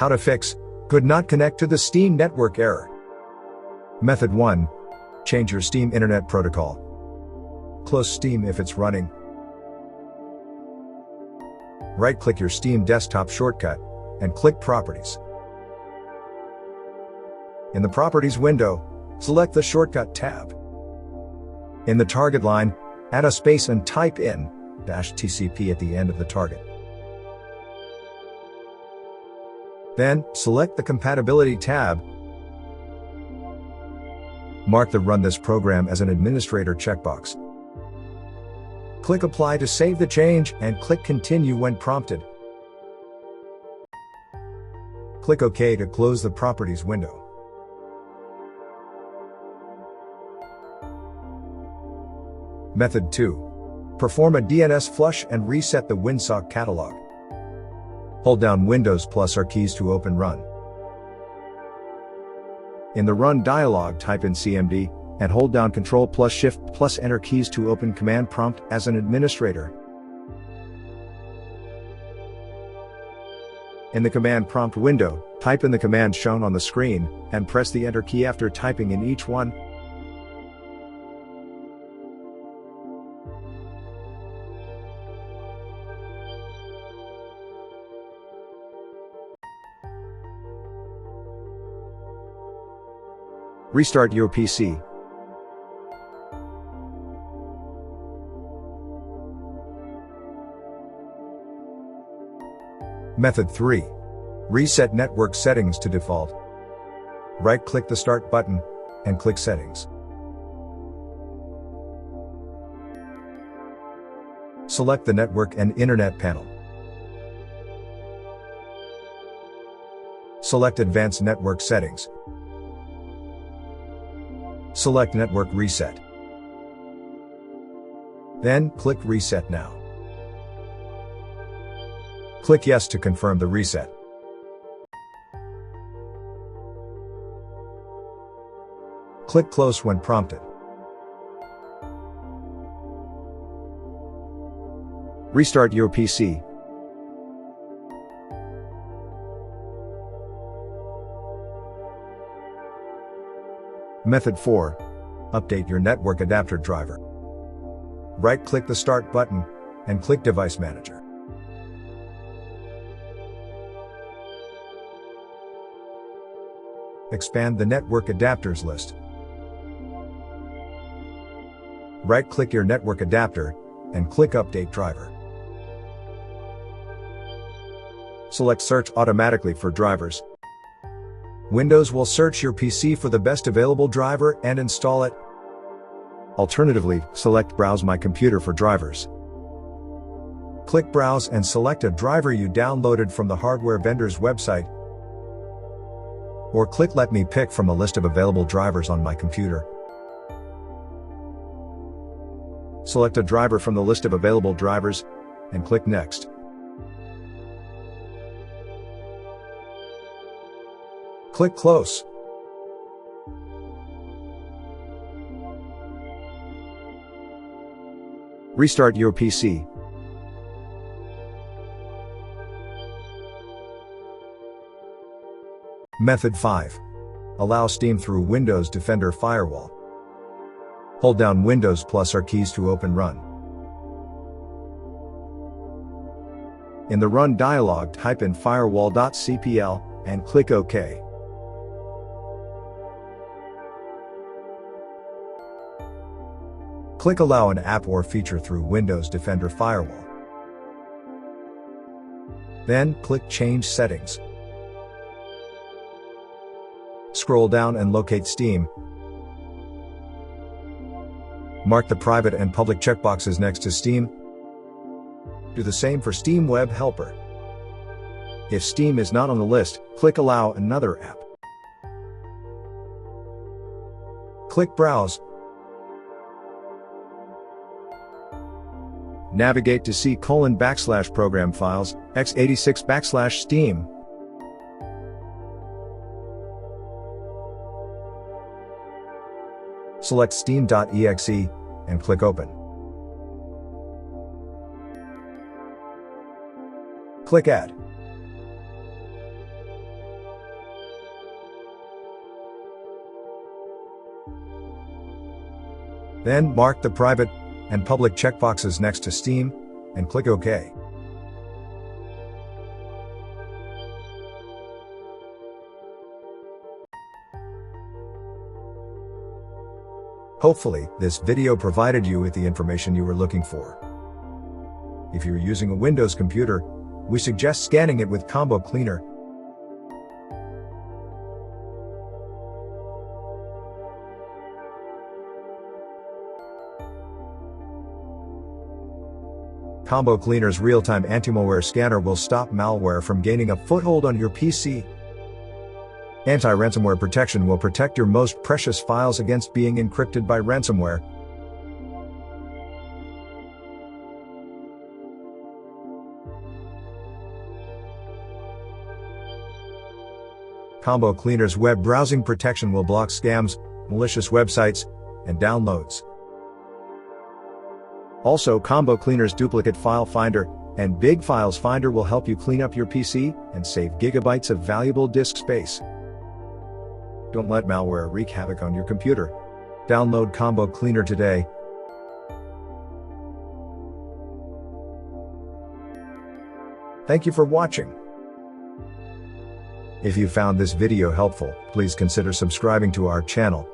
How to fix could not connect to the Steam network error. Method 1. Change your Steam Internet Protocol. Close Steam if it's running. Right-click your Steam desktop shortcut and click Properties. In the Properties window, select the Shortcut tab. In the target line, add a space and type in -tcp at the end of the target. Then, select the Compatibility tab. Mark the Run this program as an administrator checkbox. Click Apply to save the change and click Continue when prompted. Click OK to close the Properties window. Method 2. Perform a DNS flush and reset the Winsock catalog. Hold down Windows plus R keys to open Run. In the Run dialog, type in CMD and hold down Ctrl plus Shift plus Enter keys to open command prompt as an administrator. In the command prompt window, type in the command shown on the screen and press the Enter key after typing in each one. Restart your PC. Method 3. Reset network settings to default. Right-click the Start button and click Settings. Select the Network and Internet panel. Select Advanced Network Settings. Select Network Reset. Then, click Reset Now. Click Yes to confirm the reset. Click Close when prompted. Restart your PC. Method 4. Update your network adapter driver. Right-click the Start button and click Device Manager. Expand the network adapters list. Right-click your network adapter and click Update Driver. Select Search automatically for drivers. Windows will search your PC for the best available driver and install it. Alternatively, select Browse My Computer for drivers. Click Browse and select a driver you downloaded from the hardware vendor's website. Or click Let me pick from a list of available drivers on my computer. Select a driver from the list of available drivers and click Next. Click Close. Restart your PC. Method 5. Allow Steam through Windows Defender Firewall. Hold down Windows plus R keys to open Run. In the Run dialog, type in firewall.cpl and click OK. Click Allow an app or feature through Windows Defender Firewall. Then, click Change Settings. Scroll down and locate Steam. Mark the private and public checkboxes next to Steam. Do the same for Steam Web Helper. If Steam is not on the list, click Allow another app. Click Browse. Navigate to C:\program files, x86/Steam. Select steam.exe and click Open. Click Add. Then, mark the private and public checkboxes next to Steam, and click OK. Hopefully, this video provided you with the information you were looking for. If you're using a Windows computer, we suggest scanning it with Combo Cleaner. Combo Cleaner's real-time anti-malware scanner will stop malware from gaining a foothold on your PC. Anti-ransomware protection will protect your most precious files against being encrypted by ransomware. Combo Cleaner's web browsing protection will block scams, malicious websites, and downloads. Also, Combo Cleaner's Duplicate File Finder and Big Files Finder will help you clean up your PC and save gigabytes of valuable disk space. Don't let malware wreak havoc on your computer. Download Combo Cleaner today. Thank you for watching. If you found this video helpful, please consider subscribing to our channel